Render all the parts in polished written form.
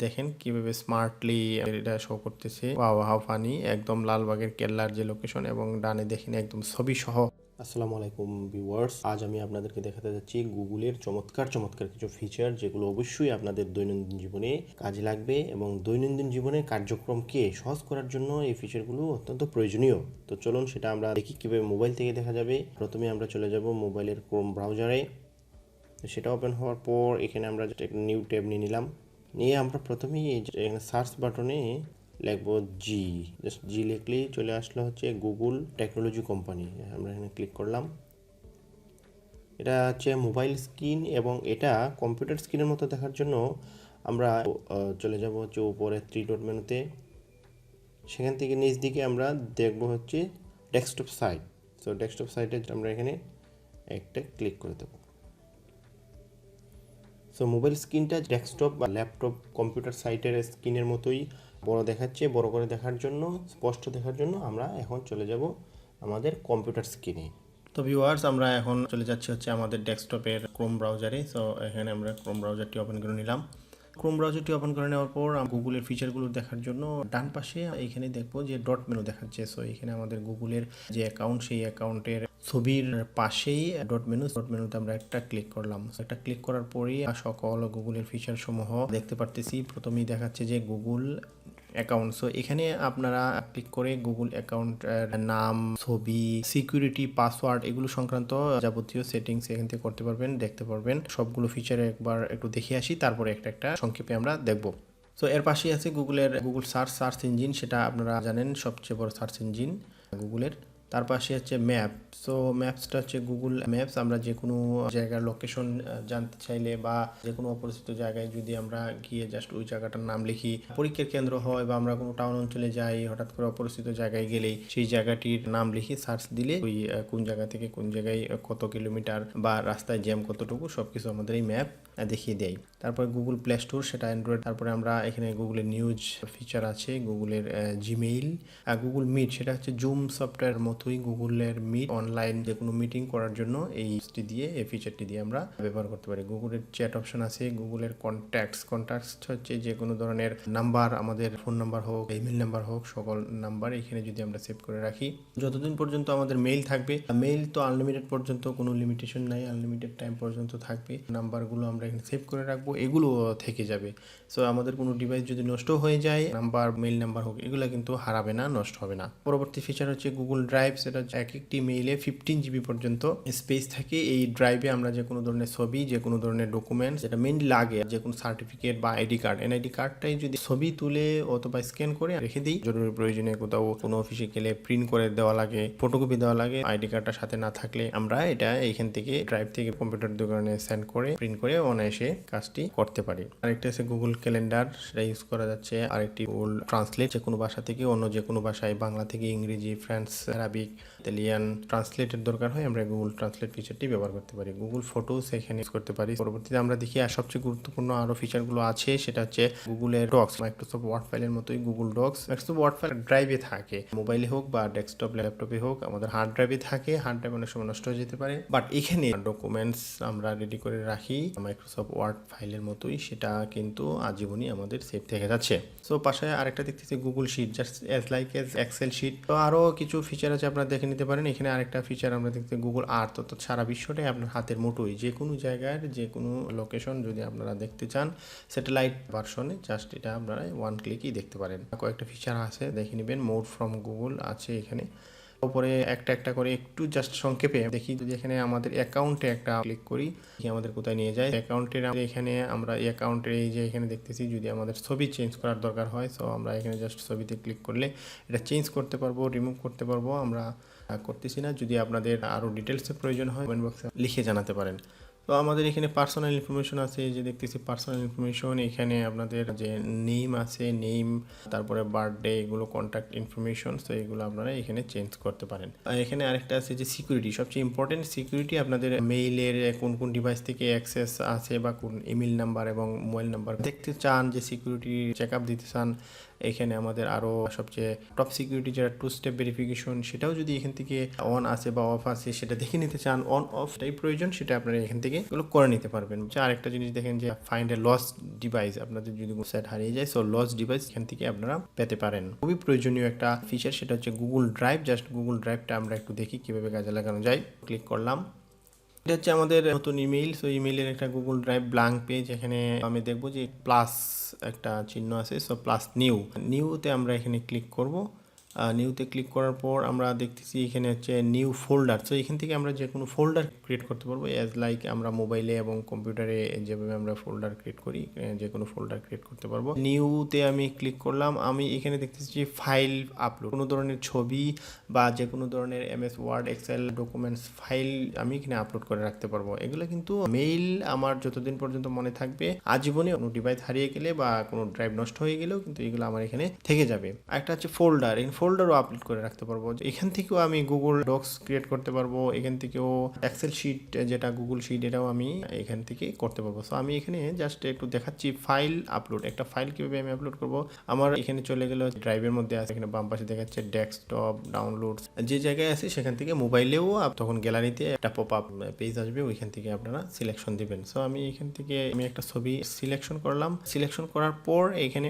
দেখেন কিভাবে স্মার্টলি এটা শো করতেছে। Wow, how funny! একদম লালবাগের কেল্লার যে লোকেশন এবং ডানে দেখেন একদম ছবি সহ। আসসালামু আলাইকুম ভিউয়ার্স, আজ আমি আপনাদেরকে দেখাতে যাচ্ছি গুগলের চমৎকার কিছু ফিচার, যেগুলো অবশ্যই আপনাদের দৈনন্দিন জীবনে কাজে লাগবে এবং দৈনন্দিন জীবনে কার্যক্রমকে সহজ করার জন্য এই ফিচারগুলো অত্যন্ত প্রয়োজনীয়। তো চলুন সেটা আমরা দেখি কীভাবে মোবাইল থেকে দেখা যাবে। প্রথমে আমরা চলে যাব মোবাইলের ক্রোম ব্রাউজারে। সেটা ওপেন হওয়ার পর এখানে আমরা নিউ ট্যাব নিয়ে আমরা প্রথমেই এখানে সার্চ বাটনে লিখবো জি লিখলেই চলে আসলো হচ্ছে গুগল টেকনোলজি কোম্পানি। আমরা এখানে ক্লিক করলাম। এটা হচ্ছে মোবাইল স্ক্রিন এবং এটা কম্পিউটার স্ক্রিনের মতো দেখার জন্য আমরা চলে যাব হচ্ছে উপরে থ্রি ডট মেনুতে। সেখান থেকে নিচ দিকে আমরা দেখব হচ্ছে ডেস্কটপ সাইট। সো ডেস্কটপ সাইটে আমরা এখানে একটা ক্লিক করে দেবো। সো মোবাইল স্ক্রিনটা ডেস্কটপ বা ল্যাপটপ কম্পিউটার সাইটের স্ক্রিনের মতোই বড় দেখাচ্ছে। বড় করে দেখার জন্য, স্পষ্ট দেখার জন্য আমরা এখন চলে যাব আমাদের কম্পিউটার স্ক্রিনে। তো ভিউয়ার্স, আমরা এখন চলে যাচ্ছি হচ্ছে আমাদের ডেস্কটপের ক্রোম ব্রাউজারে। সো এখানে আমরা ক্রোম ব্রাউজারটি ওপেন করে নিলাম। ক্রোম ব্রাউজারটি ওপেন করে নেওয়ার পর গুগলের ফিচারগুলো দেখার জন্য ডান পাশে এখানে দেখবো যে ডট মেনু দেখাচ্ছে। সো এখানে আমাদের গুগলের যে অ্যাকাউন্ট, সেই অ্যাকাউন্টের ছবির পাশেই ডট মেনুতে আমরা একটা ক্লিক করলাম। একটা ক্লিক করার পরেই সকল গুগলের ফিচার সমূহ দেখতে পারতেছি। প্রথমেই দেখাচ্ছে যে গুগল অ্যাকাউন্ট। সো এখানে আপনারা ক্লিক করে গুগল অ্যাকাউন্ট নাম, ছবি, সিকিউরিটি, পাসওয়ার্ড এগুলো সংক্রান্ত যাবতীয় সেটিংস এখান থেকে করতে পারবেন, দেখতে পারবেন। সবগুলো ফিচারে একবার একটু দেখে আসি, তারপরে একটা সংক্ষেপে আমরা দেখব। সো এর পাশেই আছে গুগল সার্চ ইঞ্জিন। সেটা আপনারা জানেন সবচেয়ে বড় সার্চ ইঞ্জিন গুগলের। তার পাশে হচ্ছে ম্যাপ। সো ম্যাপসটা হচ্ছে গুগল ম্যাপস। আমরা যে কোনো জায়গার লোকেশন জানতে চাইলে বা যে কোনো অপরিচিত জায়গায় যদি আমরা গিয়ে জাস্ট ওই জায়গাটার নাম লিখি, পরীক্ষার কেন্দ্র হয় বা আমরা কোনো টাউন অঞ্চলে যাই, হঠাৎ করে অপরিচিত জায়গায় গেলেই সেই জায়গাটির নাম লিখি সার্চ দিলে ওই কোন জায়গা থেকে কোন জায়গায় কত কিলোমিটার বা রাস্তায় জ্যাম কতটুকু সবকিছু আমাদের এই ম্যাপ দেখিয়ে দেয়। তারপরে গুগল প্লে স্টোর, সেটা অ্যান্ড্রয়েড। তারপরে আমরা এখানে গুগলের নিউজ ফিচার আছে, গুগলের জিমেইল, গুগল মিট, সেটা হচ্ছে জুম সফটওয়্যার মতোই গুগলের মিট, অনলাইন যে কোনো মিটিং করার জন্য এই ফিচারটি দিয়ে আমরা ব্যবহার করতে পারি। গুগলের চ্যাট অপশন আছে, গুগলের কন্ট্যাক্টস হচ্ছে যে কোনো ধরনের নাম্বার, আমাদের ফোন নাম্বার হোক, ইমেল নাম্বার হোক, সকল নাম্বার এখানে যদি আমরা সেভ করে রাখি, যতদিন পর্যন্ত আমাদের মেইল থাকবে, মেইল তো আনলিমিটেড পর্যন্ত, কোনো লিমিটেশন নাই, আনলিমিটেড টাইম পর্যন্ত থাকবে। নাম্বারগুলো আমরা এখানে সেভ করে রাখবো, এগুলো থেকে যাবে। সো আমাদের কোনো ডিভাইস যদি নষ্ট হয়ে যায়, নাম্বার, মেইল নাম্বার হোক, এগুলো কিন্তু হারাবে না, নষ্ট হবে না। পরবর্তী ফিচার হচ্ছে গুগল ড্রাইভ। সেটা এক একটি মেইলে 15 জিবি পর্যন্ত স্পেস থাকে। এই ড্রাইভে আমরা যে কোনো ধরনের ছবি, যে কোনো ধরনের ডকুমেন্টস, যেটা মেইনলি লাগে, যে কোনো সার্টিফিকেট বা আইডি কার্ড, এনআইডি কার্ডটাই যদি ছবি তুলে অথবা স্ক্যান করে রেখে দিই, জরুরি প্রয়োজনে কোথাও কোনো অফিসে গেলে প্রিন্ট করে দেওয়া লাগে, ফটোকপি দেওয়া লাগে, আইডি কার্ডটা সাথে না থাকলে আমরা এটা এইখান থেকে ড্রাইভ থেকে কম্পিউটার দোকানে সেন্ড করে প্রিন্ট করে অনায়াসে কাজটি করতে পারি। আরেকটা আছে গুগল ক্যালেন্ডার, সেটা ইউজ করা যাচ্ছে। আরেকটি গুগল ট্রান্সলেট, যে কোনো ভাষা থেকে অন্য যে কোনো ভাষায়, বাংলা থেকে ইংরেজি, ফ্রেঞ্চ, আরবিক, ইতালিয়ান ট্রান্সলেটের দরকার হয়, আমরা গুগল ট্রান্সলেট ফিচারটি ব্যবহার করতে পারি। গুগল ফটোস এখানে ইউজ করতে পারি। পরবর্তীতে আমরা দেখি আর সবচেয়ে গুরুত্বপূর্ণ আরো ফিচারগুলো আছে, সেটা হচ্ছে গুগলের ডক্স, মাইক্রোসফট ওয়ার্ড ফাইলের মতোই Google Docs. Microsoft Word file ড্রাইভে থাকে, মোবাইলে হোক বা ডেস্কটপ ল্যাপটপে হোক, আমাদের হার্ড ড্রাইভে থাকে। হার্ড ড্রাইভ অনেক সময় নষ্ট হয়ে যেতে পারে, বাট এখানে ডকুমেন্টস আমরা রেডি করে রাখি মাইক্রোসফট ওয়ার্ড ফাইলের মতোই, সেটা কিন্তু আজীবনই আমাদের সেভ থেকে যাচ্ছে। সো পাশে আরেকটা দেখতেছি Google sheet, just like Excel sheet. তো আরো কিছু ফিচার আছে, আপনারা দেখে নিতে পারেন। এখানে আরেকটা ফিচার আমরা দেখতে গুগল আর্থ, অর্থাৎ সারা বিশ্বটাই আপনার হাতের মুঠোয়, যে কোনো জায়গার যে কোনো লোকেশন যদি আপনারা দেখতে চান স্যাটেলাইট ভার্সনে, জাস্ট এটা আপনারা ওয়ান ক্লিকই দেখতে পারেন। কয়েকটা ফিচার আছে, দেখে নেবেন। মোড ফ্রম গুগল আছে এখানে। উপরে একটা করে একটু জাস্ট সংক্ষেপে দেখি। যদি এখানে আমাদের অ্যাকাউন্টে একটা ক্লিক করি, আমাদের কোথায় নিয়ে যায় অ্যাকাউন্টের, এখানে আমরা অ্যাকাউন্টের এই যে এখানে দেখতেছি, যদি আমাদের ছবি চেঞ্জ করার দরকার হয়, সো আমরা এখানে জাস্ট ছবিতে ক্লিক করলে এটা চেঞ্জ করতে পারবো, রিমুভ করতে পারবো। আমরা করতেছি না। যদি আপনাদের আরও ডিটেলসের প্রয়োজন হয়, কমেন্ট বক্সে লিখে জানাতে পারেন। তো আমাদের এখানে পার্সোনাল ইনফরমেশন আছে, এই যে দেখতেছি পার্সোনাল ইনফরমেশন। এখানে আপনাদের যে নেম আছে, নেম, তারপরে বার্থডে, এগুলো কন্ট্যাক্ট ইনফরমেশন। তো এগুলো আপনারা এখানে চেঞ্জ করতে পারেন। এখানে আরেকটা আছে যে সিকিউরিটি, সবচেয়ে ইম্পর্টেন্ট সিকিউরিটি, আপনাদের মেইলের কোন কোন ডিভাইস থেকে অ্যাক্সেস আছে বা কোন ইমেল নাম্বার এবং মোবাইল নাম্বার দেখতে চান, যে সিকিউরিটি চেক আপ দিতে চান, এখানে আমাদের আরও সবচেয়ে টপ সিকিউরিটি যেটা 2 স্টেপ ভেরিফিকেশন, সেটাও যদি এখান থেকে অন আছে বা অফ আছে সেটা দেখে নিতে চান, অন অফ টাই প্রয়োজন, সেটা আপনারা এখান থেকে থেকে এগুলো করে নিতে পারবেন। আরেকটা জিনিস দেখেন যে ফাইন্ড এ লস্ট ডিভাইস, আপনাদের যদি ওয়েবসাইট হারিয়ে যায় সো লস্ট ডিভাইস এখান থেকে আপনারা পেতে পারেন। খুবই প্রয়োজনীয় একটা ফিচার, সেটা হচ্ছে গুগল ড্রাইভ। জাস্ট গুগল ড্রাইভটা আমরা একটু দেখি কিভাবে কাজে লাগানো যায়। ক্লিক করলাম, এটা হচ্ছে আমাদের নতুন ইমেইল। সো ইমেইলের একটা গুগল ড্রাইভ ব্ল্যাঙ্ক পেজ। এখানে আমি দেখবো যে প্লাস একটা চিহ্ন আছে, সো প্লাস নিউতে আমরা এখানে ক্লিক করব। নিউতে ক্লিক করার পর আমরা দেখতেছি এখানে হচ্ছে নিউ ফোল্ডার। সো এখান থেকে আমরা যে কোনো ফোল্ডার ক্রিয়েট করতে পারবো, অ্যাজ লাইক আমরা মোবাইলে এবং কম্পিউটারে যেভাবে আমরা ফোল্ডার ক্রিয়েট করি, যে কোনো ফোল্ডার ক্রিয়েট করতে পারবো। নিউতে আমি ক্লিক করলাম, আমি এখানে দেখতেছি যে ফাইল আপলোড, কোনো ধরনের ছবি বা যে কোনো ধরনের MS word, Excel documents file আমি এখানে আপলোড করে রাখতে পারবো। এগুলো কিন্তু মেইল আমার যতদিন পর্যন্ত মনে থাকবে আজীবনে, কোনো ডিভাইস হারিয়ে গেলে বা কোনো ড্রাইভ নষ্ট হয়ে গেলেও কিন্তু এগুলো আমার এখানে থেকে যাবে। একটা হচ্ছে ফোল্ডার, এই ফোল্ডারও আপলোড করে রাখতে পারবো। এখান থেকেও আমি গুগল ডক্স ক্রিয়েট করতে পারবো, এখান থেকেও এক্সেল শিট যেটা গুগল শিট এটাও আমি এখান থেকে করতে পারবো। সো আমি এখানে জাস্ট একটু দেখাচ্ছি ফাইল আপলোড। একটা ফাইল কিভাবে আমি আপলোড করব, আমার এখানে চলে গেল ড্রাইভের মধ্যে আছে, এখানে বাম পাশে দেখাচ্ছে ডেস্কটপ ডাউনলোডস, যে জায়গায় আছে সেখান থেকে মোবাইলেও তখন গ্যালারিতে একটা পপ আপ পেজ আসবে, ওইখান থেকে আপনারা সিলেকশন দিবেন। সো আমি এখান থেকে আমি একটা ছবি সিলেকশন করলাম, সিলেকশন করার পর এখানে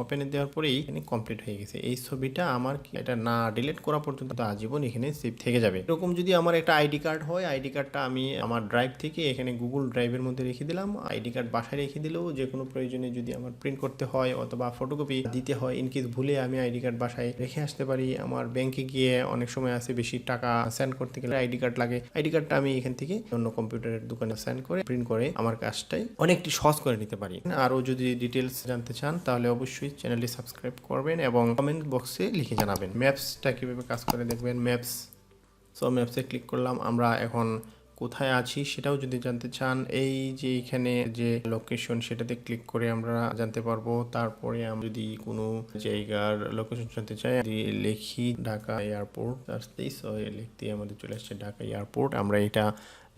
ওপেনে দেওয়ার পরেই এখানে কমপ্লিট হয়ে গেছে। এই ছবিটা আমার এটা না ডিলিট করা পর্যন্ত আজীবন এখানে সেভ থেকে যাবে। এরকম যদি আমার একটা আইডি কার্ড হয়, আইডি কার্ডটা আমি আমার ড্রাইভ থেকে এখানে গুগল ড্রাইভের মধ্যে রেখে দিলাম। আইডি কার্ড বাসায় রেখে দিলেও যে কোনো প্রয়োজনে যদি আমার প্রিন্ট করতে হয় অথবা ফটোকপি দিতে হয়, ইনকেস ভুলে আমি আইডি কার্ড বাসায় রেখে আসতে পারি। আমার ব্যাংকে গিয়ে অনেক সময় আছে বেশি টাকা সেন্ড করতে গেলে আইডি কার্ড লাগে, আইডি কার্ডটা আমি এখান থেকে অন্য কম্পিউটারের দোকানে সেন্ড করে প্রিন্ট করে আমার কাজটাই অনেকটি সহজ করে নিতে পারি। আরও যদি ডিটেলস জানতে চান তাহলে অবশ্যই চ্যানেলটি সাবস্ক্রাইব করবেন এবং কমেন্ট বক্সে লিখে জানাবেন। ম্যাপসটা কীভাবে কাজ করে দেখবেন, ম্যাপস। সো ম্যাপসে ক্লিক করলাম, আমরা এখন কোথায় আছি সেটাও যদি জানতে চান, এই যে এখানে যে লোকেশন সেটাতে ক্লিক করে আমরা জানতে পারবো। তারপরে আমরা যদি কোনো জায়গার লোকেশন জানতে চাই, যদি লিখি ঢাকা এয়ারপোর্ট, লিখতে আমাদের চলে আসছে ঢাকা এয়ারপোর্ট। আমরা এটা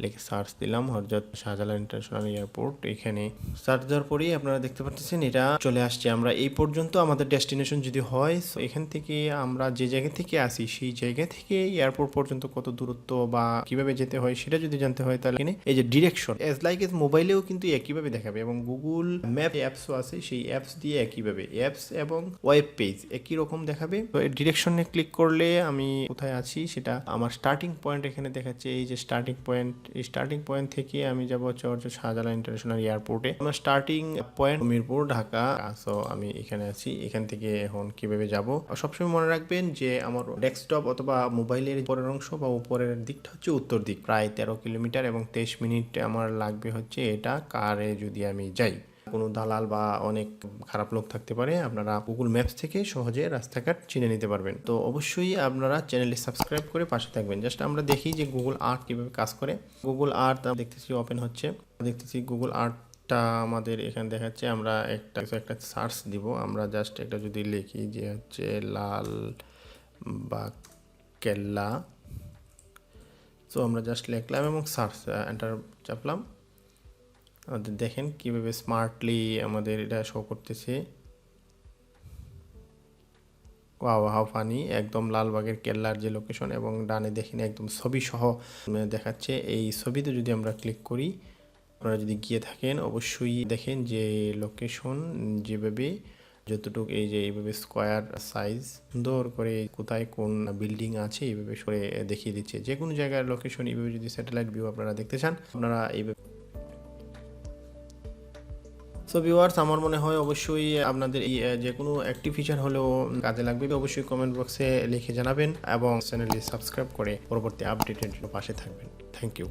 লিখে সার্চ দিলাম হযরত শাহজালাল ইন্টারন্যাশনাল এয়ারপোর্ট। এখানে সার্চ দেওয়ার পরেই আপনারা দেখতে পাচ্ছেন এটা চলে আসছে। আমরা এই পর্যন্ত আমাদের ডেস্টিনেশন যদি হয়, এখান থেকে আমরা যে জায়গা থেকে আসি সেই জায়গা থেকে এয়ারপোর্ট পর্যন্ত কত দূরত্ব বা কিভাবে যেতে হয় সেটা যদি জানতে হয়, তাহলে এখানে এই যে ডিরেকশন এজ লাইক এজ মোবাইলেও কিন্তু একইভাবে দেখাবে এবং গুগল ম্যাপ অ্যাপসও আছে, সেই অ্যাপস দিয়ে একইভাবে অ্যাপস এবং ওয়েব পেজ একই রকম দেখাবে। তো এই ডিরেকশনে ক্লিক করলে আমি কোথায় আছি সেটা আমার স্টার্টিং পয়েন্ট এখানে দেখাচ্ছে। এই যে স্টার্টিং পয়েন্ট, এই স্টার্টিং পয়েন্ট থেকে আমি যাবো হচ্ছে শাহজালাল ইন্টারন্যাশনাল এয়ারপোর্টে। আমার starting point Mirpur Dhaka. So আমি এখানে আছি, এখান থেকে এখন কিভাবে যাব। সবসময় মনে রাখবেন যে আমার ডেস্কটপ অথবা মোবাইলের উপরের অংশ বা উপরের দিকটা হচ্ছে উত্তর দিক, প্রায় 13 কিলোমিটার এবং 23 মিনিট আমার লাগবে হচ্ছে এটা কারে যদি আমি যাই। কোনো দালাল বা অনেক খারাপ লোক থাকতে পারে, আপনারা গুগল ম্যাপস থেকে সহজে রাস্তাঘাট চিনে নিতে পারবেন। তো অবশ্যই আপনারা চ্যানেলটি সাবস্ক্রাইব করে পাশে থাকবেন। জাস্ট আমরা দেখি যে গুগল আর্থ কীভাবে কাজ করে। গুগল আর্থ দেখতেছি ওপেন হচ্ছে, দেখতেছি গুগল আর্থটা আমাদের এখানে দেখাচ্ছে। আমরা একটা সার্চ দিব, আমরা জাস্ট একটা যদি লিখি যে হচ্ছে লাল বা কেল্লা, তো আমরা জাস্ট লিখলাম এবং সার্চ এন্টার চাপলাম। আমাদের দেখেন কিভাবে স্মার্টলি আমাদের এটা শো করতেছে। ওয়াও, হাউ ফানি, একদম লালবাগের কেল্লার যে লোকেশন এবং ডানে দেখেন একদম ছবি সহ দেখাচ্ছে। এই ছবিতে যদি আমরা ক্লিক করি, আপনারা যদি গিয়ে থাকেন অবশ্যই দেখেন যে লোকেশন যেভাবে যতটুকু এই যে এইভাবে স্কোয়ার সাইজ সুন্দর করে কোথায় কোন বিল্ডিং আছে এইভাবে সরে দেখিয়ে দিচ্ছে। যে কোনো জায়গার লোকেশন এইভাবে যদি স্যাটেলাইট ভিউ আপনারা দেখতে চান, আপনারা এইভাবে। সো ভিউয়ার্স, আমার মনে হয় অবশ্যই আপনাদের এই যে কোনো একটি ফিচার হলেও কাজে লাগবে। অবশ্যই কমেন্ট বক্সে লিখে জানাবেন এবং চ্যানেলটি সাবস্ক্রাইব করে পরবর্তী আপডেটের জন্য পাশে থাকবেন। Thank you.